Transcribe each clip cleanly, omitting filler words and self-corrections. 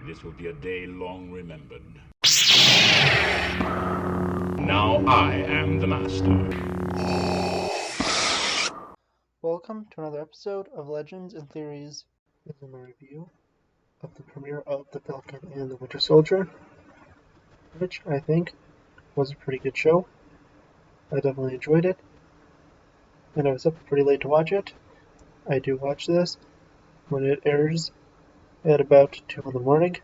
This will be a day long remembered. Now I am the master. Welcome to another episode of Legends and Theories. This is my review of the premiere of The Falcon and the Winter Soldier, which I think was a pretty good show. I definitely enjoyed it, and I was up pretty late to watch it. I do watch this when it airs at about 2 in the morning.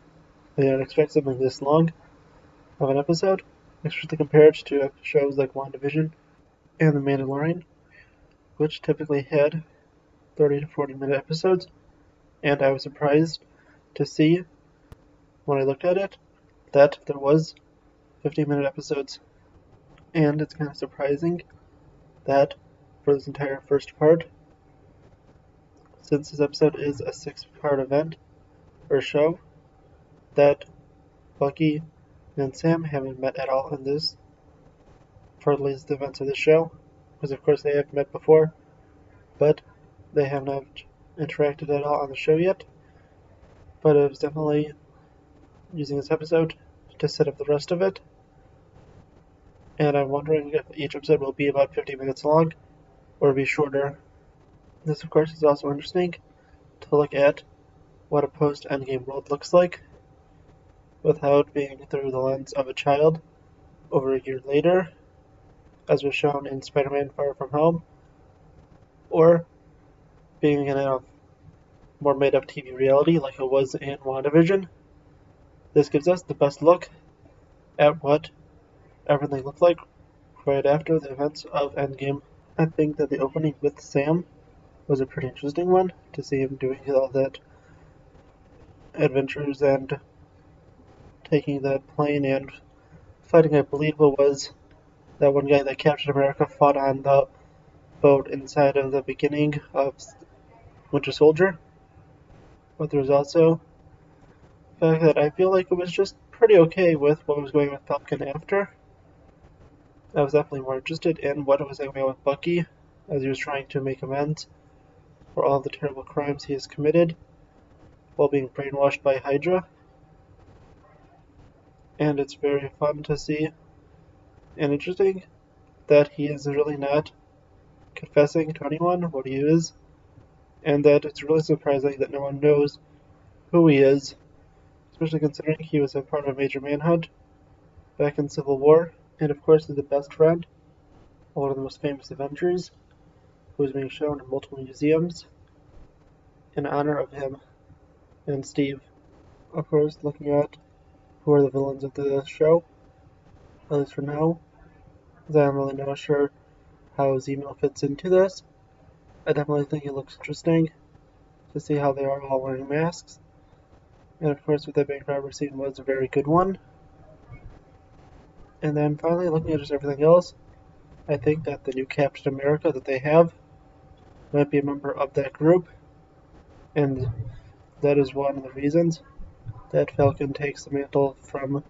I didn't expect something this long of an episode, especially compared to shows like WandaVision and The Mandalorian, which typically had 30 to 40 minute episodes, and I was surprised to see when I looked at it that there was 50-minute episodes. And it's kind of surprising that for this entire first part, since this episode is a 6-part event or show, that Bucky and Sam haven't met at all in this, for at least the events of this show, because of course they have met before, but they have not interacted at all on the show yet. But it was definitely using this episode to set up the rest of it, and I'm wondering if each episode will be about 50 minutes long or be shorter. This of course is also interesting to look at what a post-Endgame world looks like without being through the lens of a child over a year later, as was shown in Spider-Man Far From Home, or being in a more made-up TV reality like it was in WandaVision. This gives us the best look at what everything looked like right after the events of Endgame. I think that the opening with Sam was a pretty interesting one, to see him doing all that adventures and taking that plane and fighting, I believe it was that one guy that Captain America fought on the boat inside of the beginning of Winter Soldier. But there was also the fact that I feel like it was just pretty okay with what was going on with Falcon after. I was definitely more interested in what was going on with Bucky as he was trying to make amends for all the terrible crimes he has committed while being brainwashed by Hydra. And it's very fun to see and interesting that he is really not confessing to anyone what he is, and that it's really surprising that no one knows who he is, especially considering he was a part of a major manhunt back in Civil War, and of course is the best friend of one of the most famous Avengers, who is being shown in multiple museums in honor of him and Steve. Of course, looking at who are the villains of the show, at least for now, as I'm really not sure how Zemo fits into this. I definitely think it looks interesting to see how they are all wearing masks. And of course, with that bank robbery scene was a very good one. And then finally, looking at just everything else, I think that the new Captain America that they have might be a member of that group, and that is one of the reasons that Falcon takes the mantle from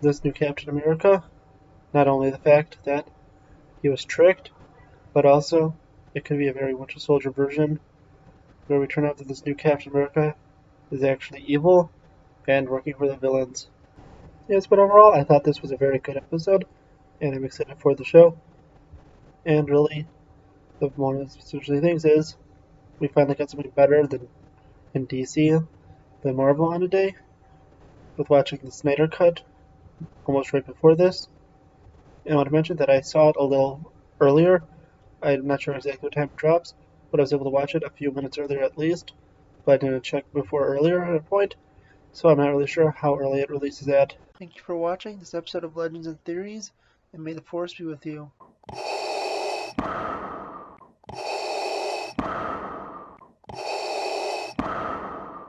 this new Captain America. Not only the fact that he was tricked, but also it could be a very Winter Soldier version where we turn out that this new Captain America is actually evil and working for the villains. Yes, but overall, I thought this was a very good episode, and I'm excited for the show. And really, the one of the interesting things is we finally got something better than in DC than Marvel on today, with watching the Snyder Cut almost right before this. And I want to mention that I saw it a little earlier. I'm not sure exactly what time it drops, but I was able to watch it a few minutes earlier at least, but I didn't check before earlier at a point, so I'm not really sure how early it releases at. Thank you for watching this episode of Legends and Theories, and may the Force be with you.